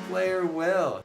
player will.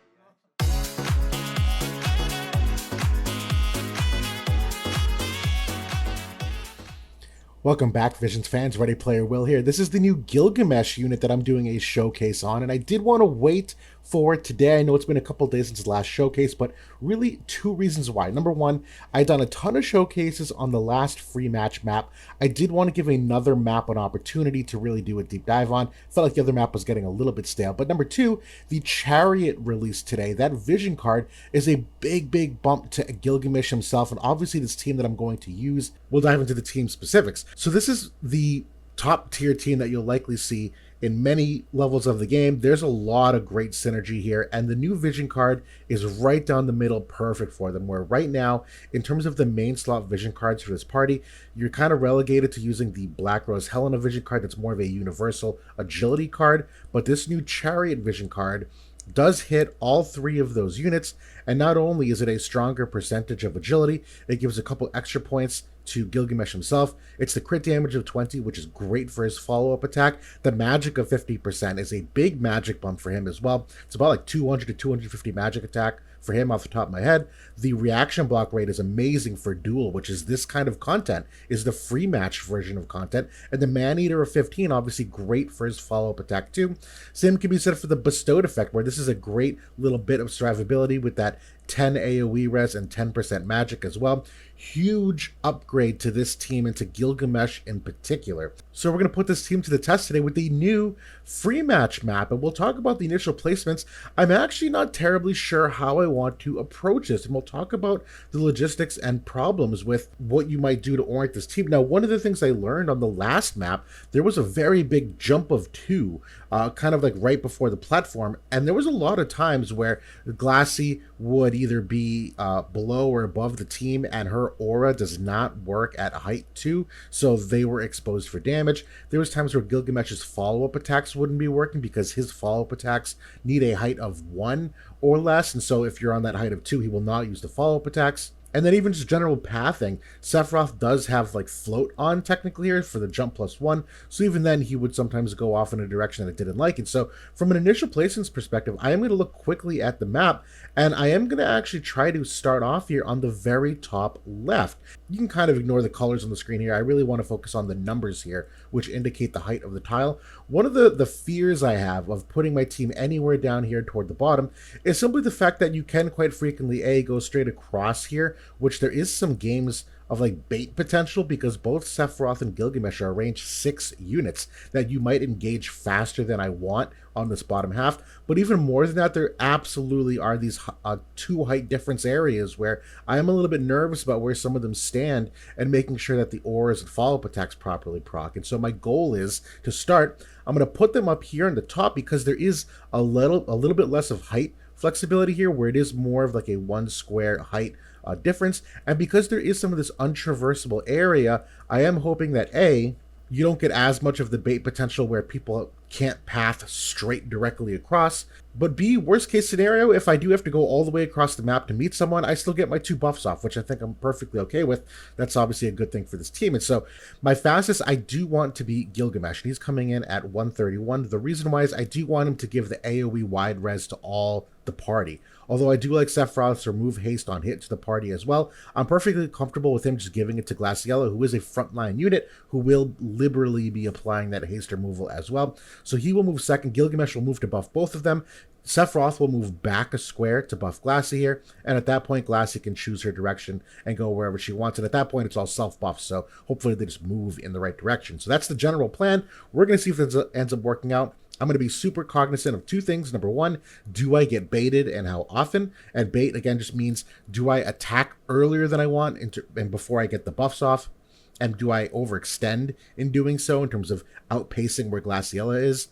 Welcome back, Visions fans. Ready Player Will here. This is the new Gilgamesh unit that I'm doing a showcase on, and I did want to wait for today. I know it's been a couple days since the last showcase, but really two reasons why. Number one, I've done a ton of showcases on the last free match map. I did want to give another map an opportunity to really do a deep dive on. Felt like the other map was getting a little bit stale. But number two, the Chariot release today, that vision card is a big bump to Gilgamesh himself, and obviously this team that I'm going to use. We'll dive into the team specifics. So this is the top tier team that you'll likely see in many levels of the game. There's a lot of great synergy here, and the new vision card is right down the middle, perfect for them, where right now, in terms of the main slot vision cards for this party, you're kind of relegated to using the Black Rose Helena vision card. That's more of a universal agility card, but this new Chariot vision card does hit all three of those units, and not only is it a stronger percentage of agility, it gives a couple extra points to Gilgamesh himself. It's the crit damage of 20, which is great for his follow-up attack. The magic of 50% is a big magic bump for him as well. It's about like 200 to 250 magic attack for him off the top of my head. The reaction block rate is amazing for Duel, which is this kind of content, is the free match version of content. And the Man-Eater of 15, obviously great for his follow-up attack too. Same can be said for the Bestowed effect, where this is a great little bit of survivability with that 10 AoE res and 10% magic as well. Huge upgrade to this team and to Gilgamesh in particular. So we're going to put this team to the test today with the new free match map, and we'll talk about the initial placements. I'm actually not terribly sure how I want to approach this, and we'll talk about the logistics and problems with what you might do to orient this team. Now, one of the things I learned on the last map, there was a very big jump of 2, kind of like right before the platform, and there was a lot of times where Glassy would either be below or above the team, and her aura does not work at height 2, so they were exposed for damage. There was times where Gilgamesh's follow-up attacks wouldn't be working because his follow-up attacks need a height of 1 or less, and so if you're on that height of 2, he will not use the follow-up attacks. And then even just general pathing, Sephiroth does have like float on technically here for the jump +1, so even then he would sometimes go off in a direction that I didn't like. And so from an initial placements perspective, I am going to look quickly at the map, and I am going to actually try to start off here on the very top left. You can kind of ignore the colors on the screen here. I really want to focus on the numbers here, which indicate the height of the tile. One of the fears I have of putting my team anywhere down here toward the bottom is simply the fact that you can quite frequently, go straight across here, which there is some games of like bait potential because both Sephiroth and Gilgamesh are range 6 units that you might engage faster than I want on this bottom half. But even more than that, there absolutely are these 2 height difference areas where I am a little bit nervous about where some of them stand and making sure that the auras and follow-up attacks properly proc. And so my goal is to start, I'm going to put them up here on the top because there is a little bit less of height flexibility here, where it is more of like a 1 square height difference. And because there is some of this untraversable area, I am hoping that you don't get as much of the bait potential where people can't path straight directly across, but B, worst case scenario, if I do have to go all the way across the map to meet someone, I still get my 2 buffs off, which I think I'm perfectly okay with. That's obviously a good thing for this team. And so my fastest, I do want to be Gilgamesh, and he's coming in at 131. The reason why is I do want him to give the AoE wide res to all the party. Although I do like Sephiroth's remove haste on hit to the party as well, I'm perfectly comfortable with him just giving it to Glaciella, who is a frontline unit who will liberally be applying that haste removal as well. So he will move second. Gilgamesh will move to buff both of them. Sephiroth will move back a square to buff Glassy here, and at that point, Glassy can choose her direction and go wherever she wants. And at that point, it's all self-buff, so hopefully they just move in the right direction. So that's the general plan. We're going to see if it ends up working out. I'm going to be super cognizant of 2 things. Number 1, do I get baited and how often? And bait, again, just means do I attack earlier than I want and before I get the buffs off? And do I overextend in doing so in terms of outpacing where Glaciella is?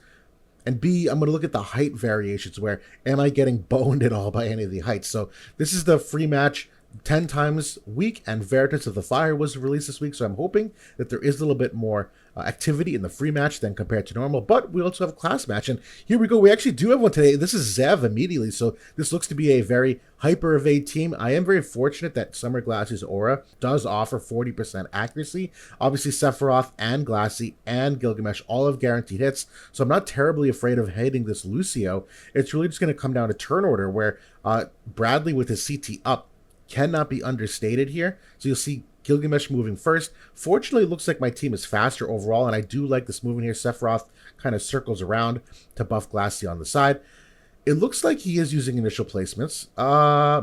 And B, I'm going to look at the height variations where am I getting boned at all by any of the heights? So this is the free match 10 times week, and Veritas of the Fire was released this week, so I'm hoping that there is a little bit more activity in the free match than compared to normal. But we also have a class match, and here we go. We actually do have one today. This is Zev immediately, so this looks to be a very hyper-evade team. I am very fortunate that Summer Glassy's aura does offer 40% accuracy. Obviously, Sephiroth and Glassy and Gilgamesh all have guaranteed hits, so I'm not terribly afraid of hitting this Lucio. It's really just going to come down to turn order, where Bradley with his CT up cannot be understated here. So you'll see Gilgamesh moving first. Fortunately, it looks like my team is faster overall, and I do like this movement here. Sephiroth kind of circles around to buff Glassy on the side. It looks like he is using initial placements.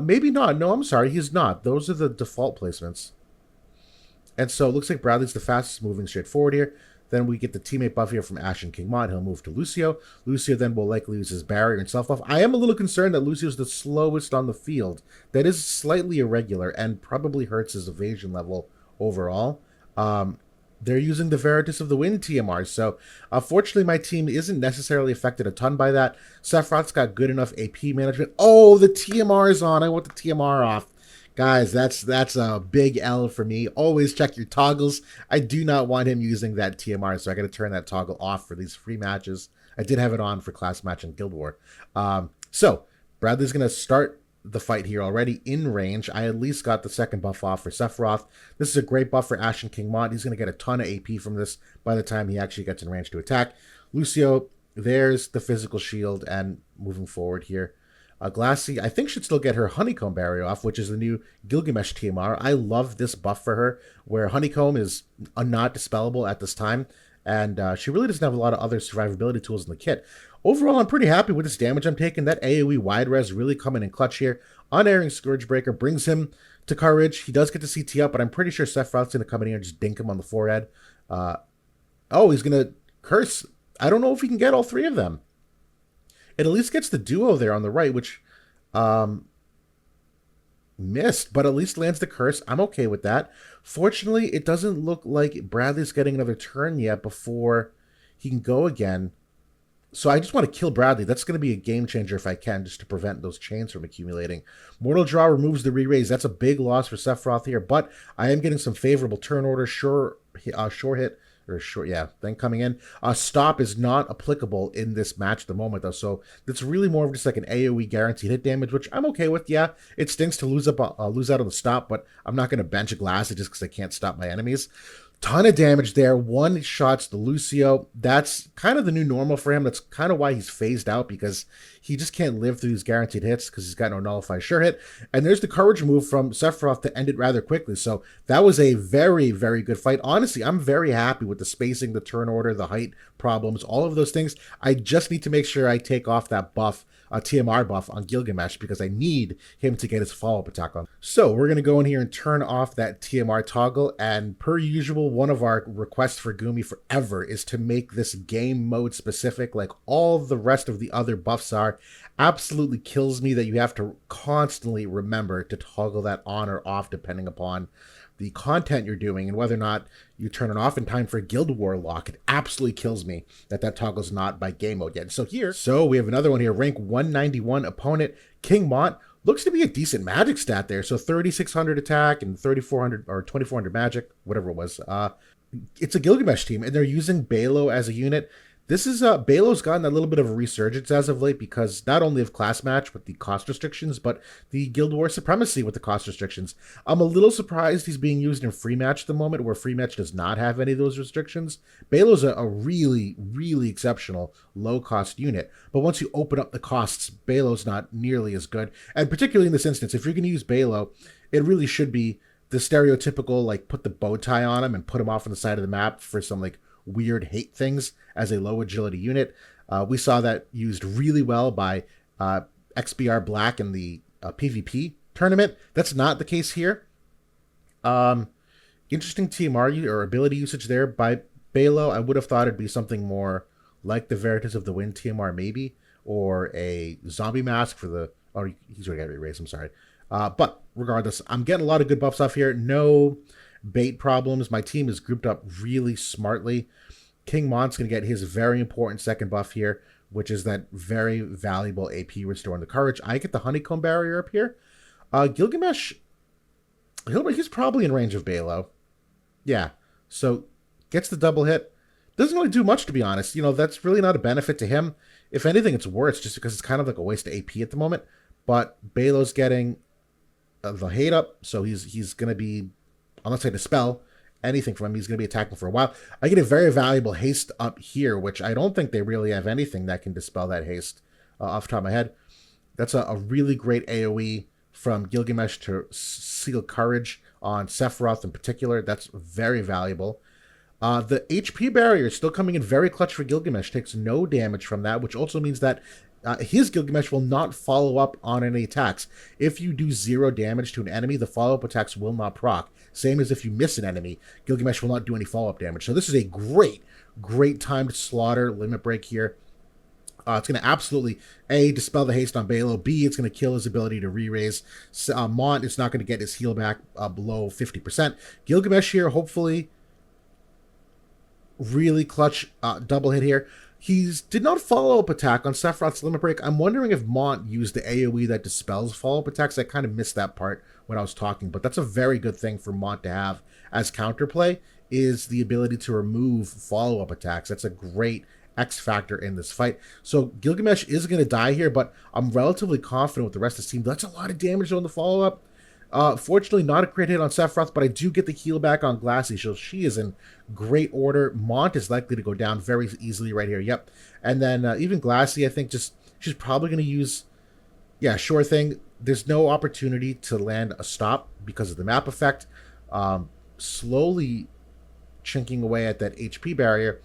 Maybe not. No, I'm sorry, he's not. Those are the default placements. And so it looks like Bradley's the fastest moving straight forward here. Then we get the teammate buff here from Ash and King Mont. He'll move to Lucio. Lucio then will likely use his barrier and self-buff. I am a little concerned that Lucio's the slowest on the field. That is slightly irregular and probably hurts his evasion level overall. They're using the Veritas of the Wind TMR, so fortunately my team isn't necessarily affected a ton by that. Sephiroth's got good enough AP management. Oh, the TMR is on. I want the TMR off. Guys, that's a big L for me. Always check your toggles. I do not want him using that TMR, so I got to turn that toggle off for these free matches. I did have it on for class match and Guild War. So Bradley's going to start the fight here already in range. I at least got the second buff off for Sephiroth. This is a great buff for Ash and King Mont. He's going to get a ton of AP from this by the time he actually gets in range to attack. Lucio, there's the physical shield, and moving forward here. Glassy, I think, should still get her Honeycomb barrier off, which is the new Gilgamesh TMR. I love this buff for her, where Honeycomb is not dispellable at this time, and she really doesn't have a lot of other survivability tools in the kit. Overall, I'm pretty happy with this damage I'm taking. That AoE wide res really coming in clutch here. Unerring Scourgebreaker brings him to courage. He does get the CT up, but I'm pretty sure Sephiroth's going to come in here and just dink him on the forehead. Oh, he's going to curse. I don't know if he can get all three of them. It at least gets the duo there on the right, which missed, but at least lands the curse. I'm okay with that. Fortunately, it doesn't look like Bradley's getting another turn yet before he can go again. So I just want to kill Bradley. That's going to be a game changer if I can, just to prevent those chains from accumulating. Mortal Draw removes the re-raise. That's a big loss for Sephiroth here, but I am getting some favorable turn order. Sure hit. Then coming in. Stop is not applicable in this match at the moment, though, so it's really more of just like an AoE guaranteed hit damage, which I'm okay with. Yeah, it stinks to lose out on the stop, but I'm not going to bench a Glass just because I can't stop my enemies. Ton of damage there. One shots the Lucio. That's kind of the new normal for him. That's kind of why he's phased out, because he just can't live through these guaranteed hits because he's got no nullify sure hit. And there's the courage move from Sephiroth to end it rather quickly. So that was a very, very good fight. Honestly, I'm very happy with the spacing, the turn order, the height problems, all of those things. I just need to make sure I take off that buff, TMR buff on Gilgamesh, because I need him to get his follow-up attack on. So we're going to go in here and turn off that TMR toggle, and per usual, one of our requests for Gumi forever is to make this game mode specific, like all the rest of the other buffs are. Absolutely kills me that you have to constantly remember to toggle that on or off depending upon the content you're doing and whether or not you turn it off in time for Guild War lock. It absolutely kills me that toggle's not by game mode yet. So we have another one here. Rank 191 opponent, King Mont. Looks to be a decent magic stat there. So 3,600 attack and 3,400 or 2,400 magic, whatever it was. It's a Gilgamesh team, and they're using Baelo as a unit. This is Baelo's gotten a little bit of a resurgence as of late because not only of class match with the cost restrictions, but the Guild War supremacy with the cost restrictions. I'm a little surprised he's being used in free match at the moment, where free match does not have any of those restrictions. Baelo's a really, really exceptional low cost unit, but once you open up the costs, Baelo's not nearly as good. And particularly in this instance, if you're going to use Baelo, it really should be the stereotypical, like, put the bow tie on him and put him off on the side of the map for some like weird hate things as a low agility unit. We saw that used really well by XBR Black in the PvP tournament. That's not the case here. Interesting TMR or ability usage there by Baelo. I would have thought it'd be something more like the Veritas of the Wind TMR maybe, or a zombie mask for the... Oh, he's already got erased, I'm sorry. But regardless, I'm getting a lot of good buffs off here. No bait problems. My team is grouped up really smartly. King Mont's going to get his very important second buff here, which is that very valuable AP restoring the courage. I get the honeycomb barrier up here. Gilgamesh He's probably in range of Baelo. Yeah. So gets the double hit. Doesn't really do much, to be honest. That's really not a benefit to him. If anything, it's worse just because it's kind of like a waste of AP at the moment. But Baelo's getting the hate up, so he's going to be, unless I dispel anything from him, he's going to be attacking for a while. I get a very valuable haste up here, which I don't think they really have anything that can dispel that haste off the top of my head. That's a really great AoE from Gilgamesh to seal courage on Sephiroth in particular. That's very valuable. The HP barrier is still coming in very clutch for Gilgamesh. Takes no damage from that, which also means that his Gilgamesh will not follow up on any attacks. If you do 0 damage to an enemy, the follow-up attacks will not proc. Same as if you miss an enemy, Gilgamesh will not do any follow-up damage. So this is a great, great timed slaughter limit break here. It's going to absolutely, A, dispel the haste on Baelo. B, it's going to kill his ability to re-raise. Mont is not going to get his heal back below 50%. Gilgamesh here, hopefully, really clutch double hit here. He did not follow-up attack on Sephiroth's limit break. I'm wondering if Mont used the AoE that dispels follow-up attacks. I kind of missed that part when I was talking, but that's a very good thing for Mont to have as counterplay, is the ability to remove follow-up attacks. That's a great X factor in this fight. So Gilgamesh is going to die here, but I'm relatively confident with the rest of the team. That's a lot of damage on the follow-up. Fortunately, not a crit hit on Sephiroth, but I do get the heal back on Glassy, so she is in great order. Mont is likely to go down very easily right here. Yep. And then even Glassy, I think she's probably going to use, yeah, sure thing. There's no opportunity to land a stop because of the map effect. Slowly chinking away at that HP barrier.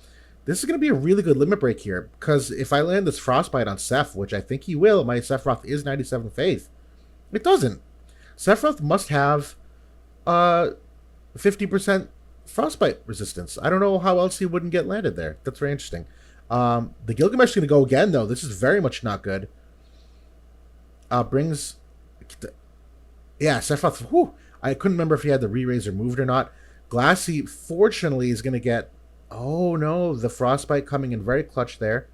This is going to be a really good limit break here, because if I land this Frostbite on Seph, which I think he will, my Sephiroth is 97 faith. It doesn't. Sephiroth must have 50% Frostbite resistance. I don't know how else he wouldn't get landed there. That's very interesting. The Gilgamesh is going to go again, though. This is very much not good. Brings... Yeah, Sephiroth... Whew, I couldn't remember if he had the re-raise or moved or not. Glassy, fortunately, is going to get... Oh, no, the Frostbite coming in very clutch there.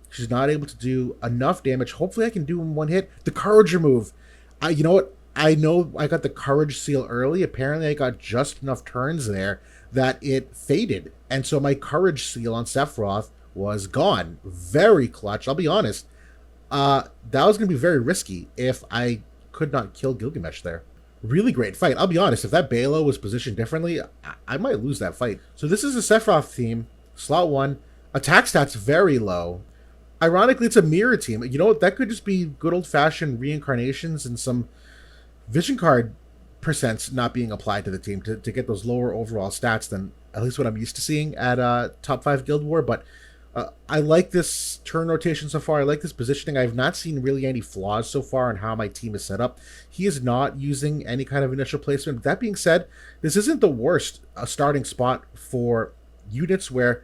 She's not able to do enough damage. Hopefully I can do in one hit. The Courage remove. You know what? I know I got the Courage seal early. Apparently I got just enough turns there that it faded. And so my Courage seal on Sephiroth was gone. Very clutch. I'll be honest. That was going to be very risky if I could not kill Gilgamesh there. Really great fight. I'll be honest, if that Baelo was positioned differently, I might lose that fight. So this is a Sephiroth team. Slot 1. Attack stats very low. Ironically, it's a mirror team. You know what? That could just be good old-fashioned reincarnations and some vision card percents not being applied to the team to get those lower overall stats than at least what I'm used to seeing at top 5 Guild War. But I like this turn rotation so far. I like this positioning. I've not seen really any flaws so far in how my team is set up. He is not using any kind of initial placement. That being said, this isn't the worst starting spot for units where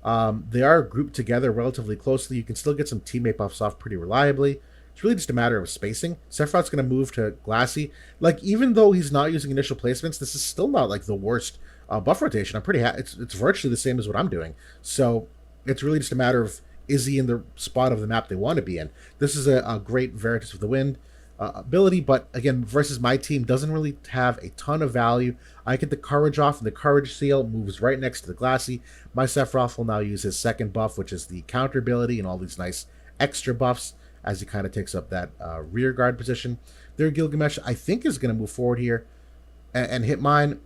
they are grouped together relatively closely. You can still get some teammate buffs off pretty reliably. It's really just a matter of spacing. Sephiroth's going to move to Glassy. Like, even though he's not using initial placements, this is still not like the worst buff rotation. I'm pretty happy. It's virtually the same as what I'm doing. So it's really just a matter of, is he in the spot of the map they want to be in? This is a great Veritas of the Wind ability, but again, versus my team, doesn't really have a ton of value. I get the Courage off, and the Courage seal moves right next to the Glassy. My Sephiroth will now use his second buff, which is the counter ability and all these nice extra buffs as he kind of takes up that rear guard position. Their Gilgamesh, I think, is going to move forward here and hit mine.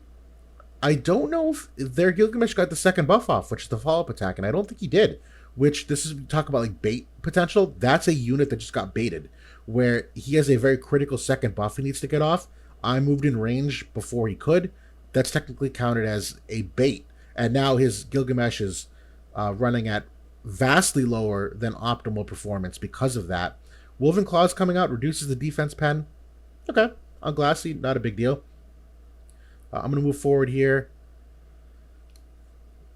I don't know if their Gilgamesh got the second buff off, which is the follow-up attack, and I don't think he did. Which, this is, talk about like bait potential. That's a unit that just got baited, where he has a very critical second buff he needs to get off. I moved in range before he could. That's technically counted as a bait. And now his Gilgamesh is running at vastly lower than optimal performance because of that. Woven Claws coming out, reduces the defense pen. Okay, on Glassy, not a big deal. I'm going to move forward here.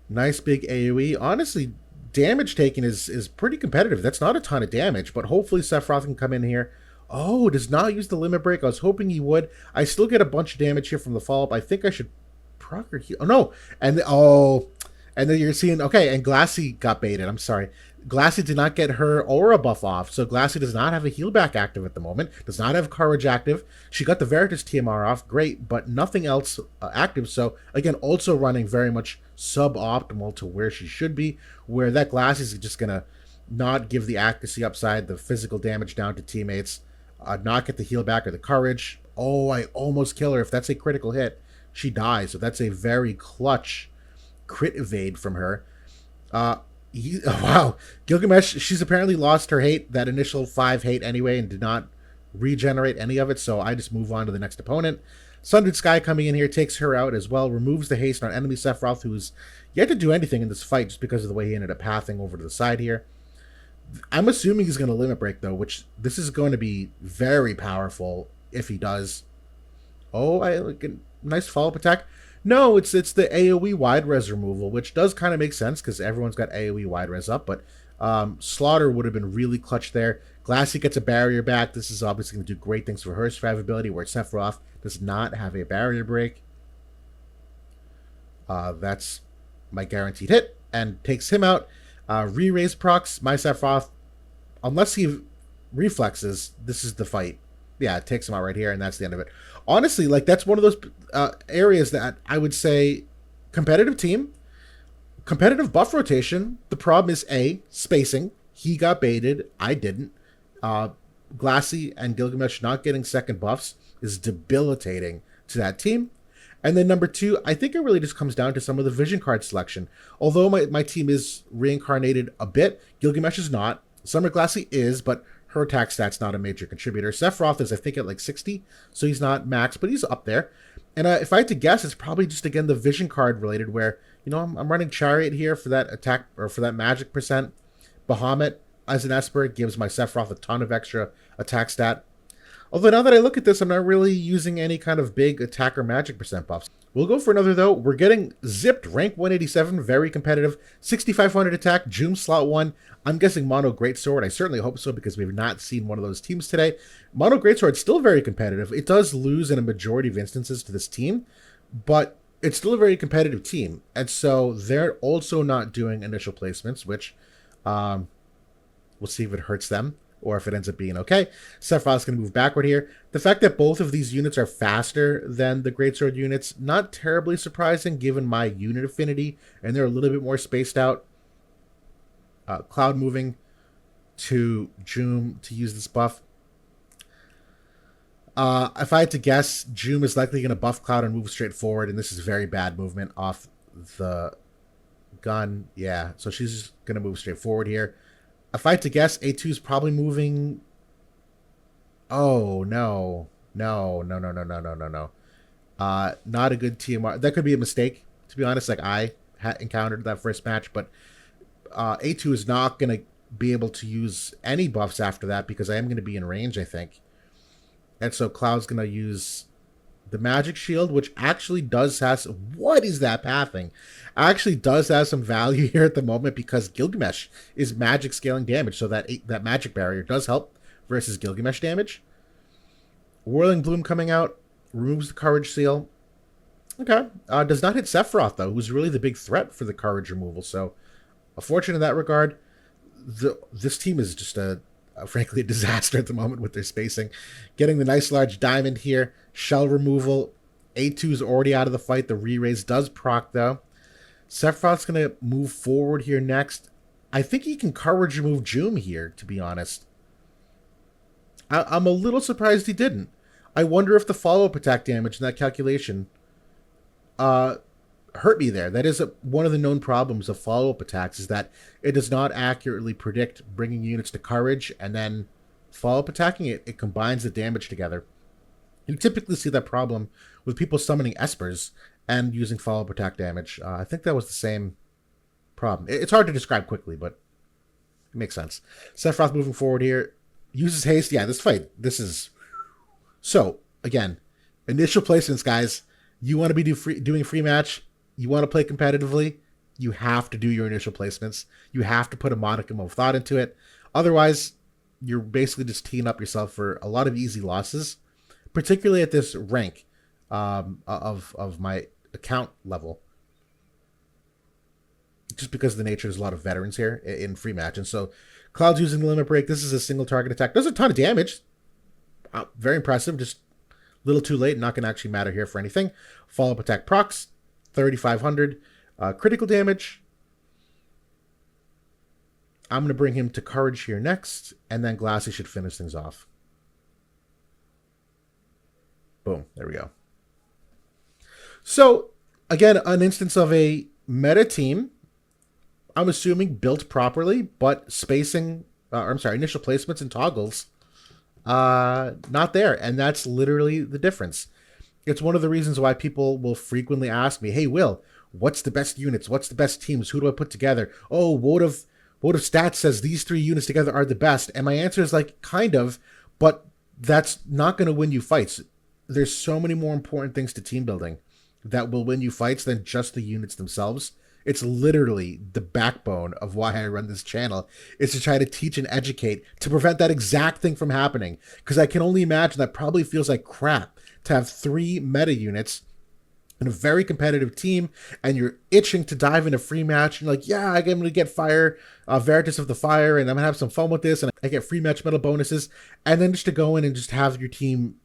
Nice big AoE. Honestly, damage taken is pretty competitive. That's not a ton of damage, but hopefully Sephiroth can come in here. Oh, does not use the limit break. I was hoping he would. I still get a bunch of damage here from the follow-up. I think I should proc or heal. Oh, no. And then you're seeing, okay, and Glassy got baited. I'm sorry. Glassy did not get her aura buff off, so Glassy does not have a heal back active at the moment, does not have courage active. She got the Veritas TMR off, great, but nothing else active. So again, also running very much suboptimal to where she should be, where that Glassy is just gonna not give the accuracy upside, the physical damage down to teammates, not get the heal back or the courage. Oh, I almost kill her. If that's a critical hit, she dies. So that's a very clutch crit evade from her. Oh, wow, Gilgamesh, she's apparently lost her hate, that initial 5 hate anyway, and did not regenerate any of it, so I just move on to the next opponent. Sundered Sky coming in here takes her out as well, removes the haste on enemy Sephiroth, who's yet to do anything in this fight just because of the way he ended up pathing over to the side here. I'm assuming he's going to limit break, though, which this is going to be very powerful if he does. Oh, I like a nice follow-up attack. No, it's the AoE wide res removal, which does kind of make sense because everyone's got AoE wide res up, but Slaughter would have been really clutch there. Glassy gets a barrier back. This is obviously going to do great things for her survivability, where Sephiroth does not have a barrier break. That's my guaranteed hit, and takes him out. Re-raise procs, my Sephiroth, unless he reflexes, this is the fight. Yeah, it takes him out right here, and that's the end of it. Honestly, like, that's one of those areas that I would say competitive team, competitive buff rotation. The problem is A, spacing. He got baited. I didn't. Glassy and Gilgamesh not getting second buffs is debilitating to that team. And then number 2, I think it really just comes down to some of the vision card selection. Although my team is reincarnated a bit, Gilgamesh is not. Summer Glassy is, but her attack stat's not a major contributor. Sephiroth is, I think, at like 60, so he's not max, but he's up there. And if I had to guess, it's probably just, again, the vision card related where, you know, I'm running Chariot here for that attack, or for that magic percent. Bahamut as an Esper gives my Sephiroth a ton of extra attack stat. Although now that I look at this, I'm not really using any kind of big attack or magic percent buffs. We'll go for another, though. We're getting zipped. Rank 187, very competitive. 6,500 attack, Jeume slot 1. I'm guessing MonoGreatsword. I certainly hope so, because we've not seen one of those teams today. MonoGreatsword still very competitive. It does lose in a majority of instances to this team, but it's still a very competitive team. And so they're also not doing initial placements, which we'll see if it hurts them or if it ends up being okay. Sephiroth's going to move backward here. The fact that both of these units are faster than the Greatsword units, not terribly surprising given my unit affinity, and they're a little bit more spaced out. Cloud moving to Jeume to use this buff. If I had to guess, Jeume is likely going to buff Cloud and move straight forward, and this is very bad movement off the gun. Yeah, so she's going to move straight forward here. If I had to guess, A2 is probably moving. Oh, no. No. Not a good TMR. That could be a mistake, to be honest. Like, I encountered that first match, but A2 is not going to be able to use any buffs after that because I am going to be in range, I think. And so Cloud's going to use the magic shield, which actually does have... What is that pathing? Actually does have some value here at the moment because Gilgamesh is magic scaling damage, so that magic barrier does help versus Gilgamesh damage. Whirling Bloom coming out, removes the courage seal. Okay. Does not hit Sephiroth, though, who's really the big threat for the courage removal, so fortunate in that regard. This team is just frankly a disaster at the moment with their spacing. Getting the nice large diamond here. Shell removal. A2 is already out of the fight. The re-raise does proc, though. Sephiroth's going to move forward here next. I think he can courage remove Jeume here, to be honest. I'm a little surprised he didn't. I wonder if the follow-up attack damage in that calculation hurt me there. That is one of the known problems of follow-up attacks, is that it does not accurately predict bringing units to courage and then follow-up attacking it. It combines the damage together. You typically see that problem with people summoning Espers and using follow-up attack damage. I think that was the same problem. It's hard to describe quickly, but it makes sense. Sephiroth moving forward here. Uses haste. Yeah, this fight. This is... So, again, initial placements, guys. You want to be doing free match. You want to play competitively. You have to do your initial placements. You have to put a modicum of thought into it. Otherwise, you're basically just teeing up yourself for a lot of easy losses, particularly at this rank of my account level. just because of the nature, there's a lot of veterans here in free match. And so Cloud's using the limit break. This is a single target attack. Does a ton of damage. Very impressive. Just a little too late. Not going to actually matter here for anything. Follow-up attack procs, 3,500. Critical damage. I'm going to bring him to Courage here next, and then Glassy should finish things off. Boom. There we go. So, again, an instance of a meta team, I'm assuming built properly, but spacing, initial placements and toggles, not there. And that's literally the difference. It's one of the reasons why people will frequently ask me, hey, Will, what's the best units? What's the best teams? Who do I put together? Oh, wotv Stats says these 3 units together are the best. And my answer is like, kind of, but that's not going to win you fights. There's so many more important things to team building that will win you fights than just the units themselves. It's literally the backbone of why I run this channel, is to try to teach and educate to prevent that exact thing from happening. Because I can only imagine that probably feels like crap to have 3 meta units in a very competitive team, and you're itching to dive into free match. And you're like, yeah, I'm going to get fire, Veritas of the Fire, and I'm going to have some fun with this, and I get free match medal bonuses. And then just to go in and just have your team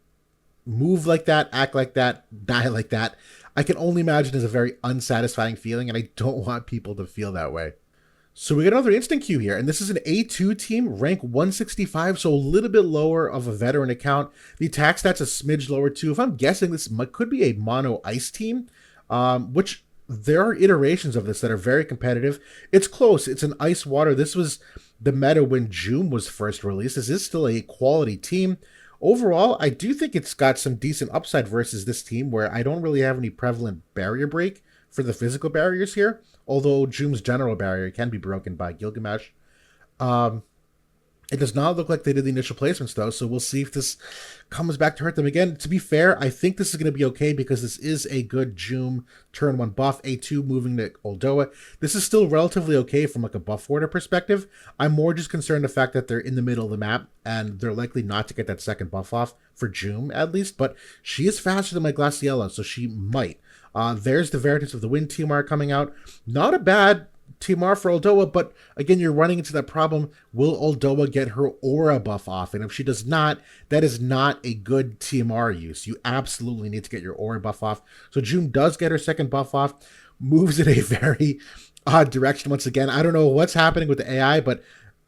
move like that, act like that, die like that, I can only imagine is a very unsatisfying feeling, and I don't want people to feel that way. So we got another instant queue here, and this is an A2 team, rank 165, so a little bit lower of a veteran account. The attack stat's a smidge lower too. If I'm guessing, this could be a mono ice team, which there are iterations of this that are very competitive. It's close. It's an ice water. This was the meta when Jeume was first released. This is still a quality team. Overall, I do think it's got some decent upside versus this team, where I don't really have any prevalent barrier break for the physical barriers here, although Jeume's general barrier can be broken by Gilgamesh. It does not look like they did the initial placements, though, so we'll see if this comes back to hurt them again. To be fair, I think this is going to be okay because this is a good Jeume turn 1 buff, A2 moving to Oldoa. This is still relatively okay from like a buff order perspective. I'm more just concerned the fact that they're in the middle of the map and they're likely not to get that second buff off for Jeume at least, but she is faster than my Glaciella, so she might. There's the Veritas of the Wind TMR coming out. Not a bad TMR for Oldoa, but again, you're running into that problem. Will Oldoa get her aura buff off? And if she does not, that is not a good TMR use. You absolutely need to get your aura buff off. So Jeume does get her second buff off, moves in a very odd direction once again. I don't know what's happening with the AI, but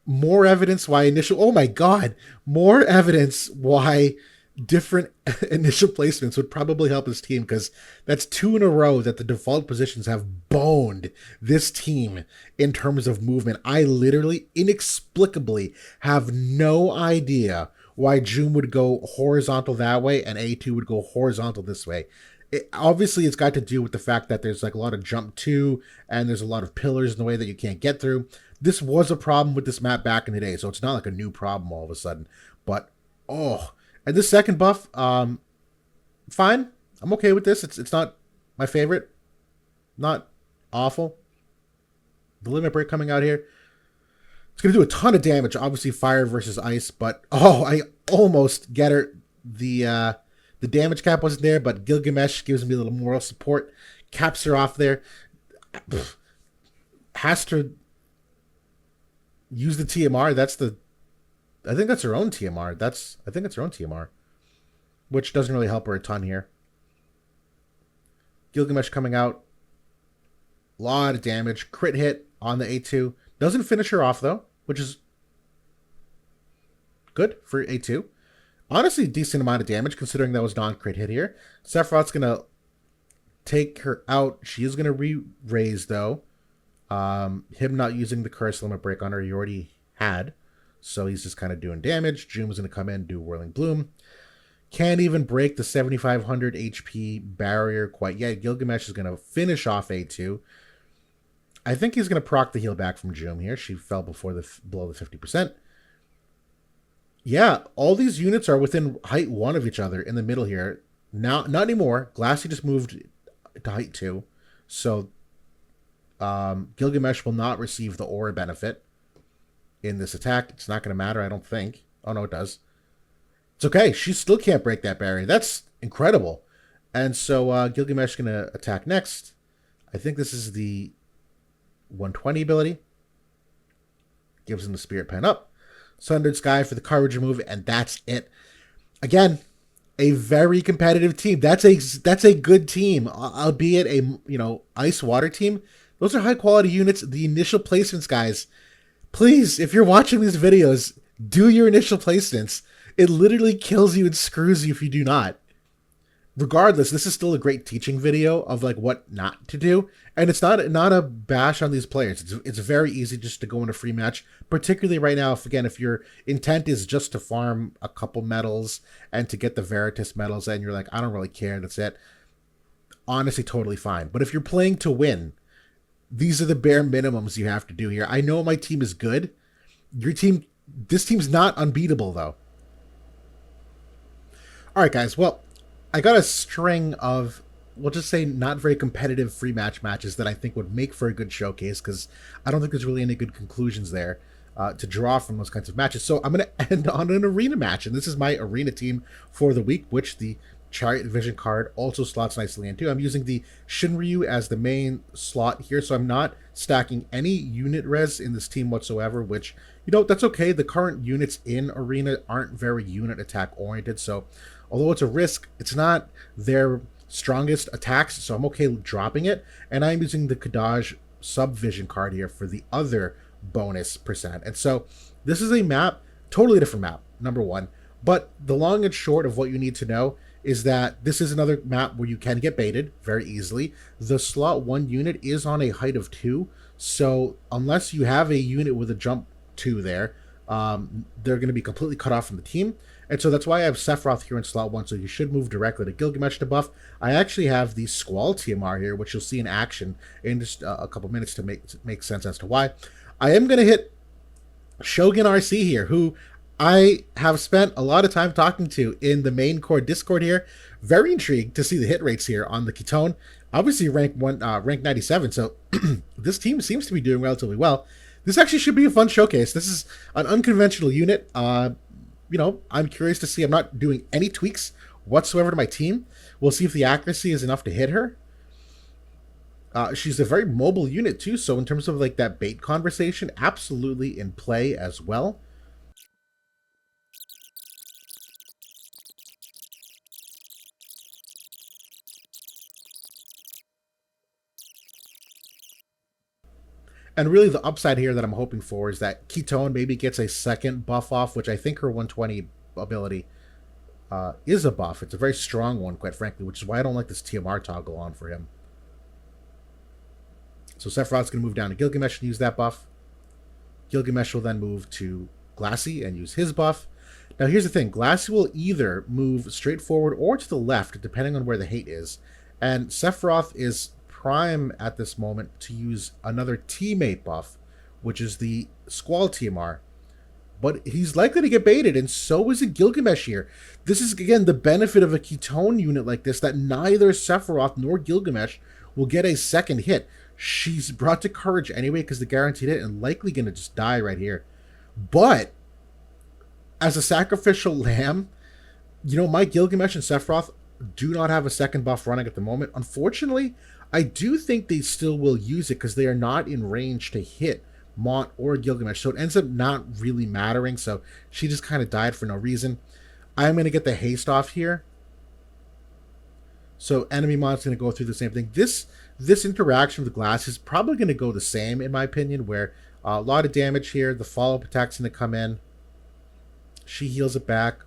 more evidence why oh my God, more evidence why different initial placements would probably help this team, because that's 2 in a row that the default positions have boned this team in terms of movement. I literally inexplicably have no idea why Jeume would go horizontal that way and A2 would go horizontal this way. Obviously, it's got to do with the fact that there's like a lot of jump 2 and there's a lot of pillars in the way that you can't get through. This was a problem with this map back in the day, so it's not like a new problem all of a sudden. But, and this second buff, fine. I'm okay with this. It's not my favorite. Not awful. The limit break coming out here. It's going to do a ton of damage. Obviously, fire versus ice. But, I almost get her. The damage cap wasn't there, but Gilgamesh gives me a little moral support. Caps her off there. Has to use the TMR. I think that's her own TMR. I think it's her own TMR, which doesn't really help her a ton here. Gilgamesh coming out. A lot of damage. Crit hit on the A2. Doesn't finish her off, though, which is good for A2. Honestly, decent amount of damage, considering that was non-crit hit here. Sephiroth's going to take her out. She is going to re-raise, though. Him not using the curse limit break on her, he already had. So he's just kind of doing damage. Jeume's going to come in and do Whirling Bloom. Can't even break the 7,500 HP barrier quite yet. Gilgamesh is going to finish off A2. I think he's going to proc the heal back from Jeume here. She fell below the 50%. Yeah, all these units are within height 1 of each other in the middle here. Now, not anymore. Glassy just moved to height 2. So Gilgamesh will not receive the aura benefit in this attack. It's not going to matter, I don't think. Oh, no, it does. It's okay. She still can't break that barrier. That's incredible. And so Gilgamesh is going to attack next. I think this is the 120 ability. Gives him the Spirit Pen up. Sundered Sky for the coverage remove, and that's it. Again, a very competitive team. That's a good team, albeit a ice water team. Those are high quality units. The initial placements, guys. Please, if you're watching these videos, do your initial placements. It literally kills you and screws you if you do not. Regardless, this is still a great teaching video of like what not to do, and it's not a bash on these players. It's very easy just to go in a free match, particularly right now. If your intent is just to farm a couple medals and to get the Veritas medals, and you're like, I don't really care, that's it. Honestly, totally fine. But if you're playing to win, these are the bare minimums you have to do here. I know my team is good. This team's not unbeatable though. All right, guys. Well, I got a string of, we'll just say, not very competitive free matches that I think would make for a good showcase, because I don't think there's really any good conclusions there to draw from those kinds of matches. So I'm going to end on an arena match, and this is my arena team for the week, which the Chariot Vision card also slots nicely into. I'm using the Shinryu as the main slot here, so I'm not stacking any unit res in this team whatsoever, which, that's okay. The current units in arena aren't very unit attack oriented, so although it's a risk, it's not their strongest attacks, so I'm okay dropping it. And I'm using the Kadaj Subvision card here for the other bonus percent. And so this is a map, totally different map, number one. But the long and short of what you need to know is that this is another map where you can get baited very easily. The slot 1 unit is on a height of 2, so unless you have a unit with a jump 2 there, they're going to be completely cut off from the team. And so that's why I have Sephiroth here in slot 1, so you should move directly to Gilgamesh to buff. I actually have the Squall TMR here, which you'll see in action in just a couple minutes to make sense as to why. I am going to hit Shogun RC here, who I have spent a lot of time talking to in the main core Discord here. Very intrigued to see the hit rates here on the Ketone. Obviously rank 97, so this team seems to be doing relatively well. This actually should be a fun showcase. This is an unconventional unit. I'm curious to see. I'm not doing any tweaks whatsoever to my team. We'll see if the accuracy is enough to hit her. She's a very mobile unit too, so in terms of like that bait conversation, absolutely in play as well. And really the upside here that I'm hoping for is that Ketone maybe gets a second buff off, which I think her 120 ability is a buff. It's a very strong one, quite frankly, which is why I don't like this TMR toggle on for him. So Sephiroth's going to move down to Gilgamesh and use that buff. Gilgamesh will then move to Glassy and use his buff. Now here's the thing. Glassy will either move straight forward or to the left, depending on where the hate is. And Sephiroth is prime at this moment to use another teammate buff, which is the Squall TMR. But he's likely to get baited, and so is a Gilgamesh here. This is, again, the benefit of a Ketone unit like this, that neither Sephiroth nor Gilgamesh will get a second hit. She's brought to courage anyway because the guaranteed hit, and likely going to just die right here. But as a sacrificial lamb, my Gilgamesh and Sephiroth do not have a second buff running at the moment. Unfortunately, I do think they still will use it because they are not in range to hit Mont or Gilgamesh, so it ends up not really mattering. So she just kind of died for no reason. I'm going to get the haste off here. So enemy Mont's going to go through the same thing. This interaction with the glass is probably going to go the same, in my opinion, where a lot of damage here. The follow-up attack's going to come in. She heals it back.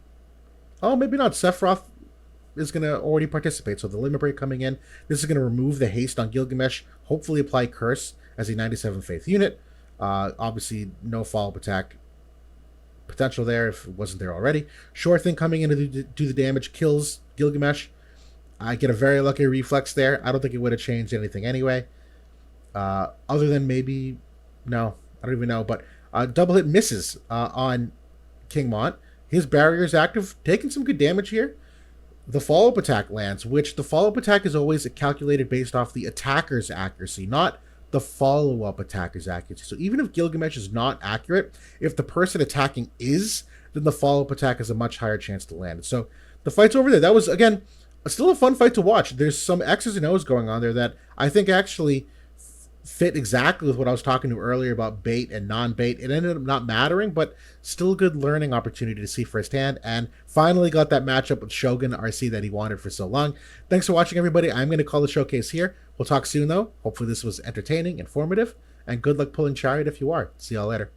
Oh, maybe not. Sephiroth is going to already participate. So the limit break coming in. This is going to remove the haste on Gilgamesh. Hopefully apply curse as a 97 faith unit. Obviously, no follow-up attack potential there if it wasn't there already. Sure Thing coming in to do the damage. Kills Gilgamesh. I get a very lucky reflex there. I don't think it would have changed anything anyway. Other than maybe... No, I don't even know. But double hit misses on King Mont. His barrier is active. Taking some good damage here. The follow-up attack lands, which the follow-up attack is always calculated based off the attacker's accuracy, not the follow-up attacker's accuracy. So even if Gilgamesh is not accurate, if the person attacking is, then the follow-up attack has a much higher chance to land. So the fight's over there. That was, again, still a fun fight to watch. There's some X's and O's going on there that I think actually fit exactly with what I was talking to earlier about bait and non-bait. It ended up not mattering, but still a good learning opportunity to see firsthand. And finally got that matchup with Shogun RC that he wanted for so long. Thanks for watching, everybody. I'm going to call the showcase here. We'll talk soon, though. Hopefully this was entertaining, informative, and good luck pulling Chariot if you are. See y'all later.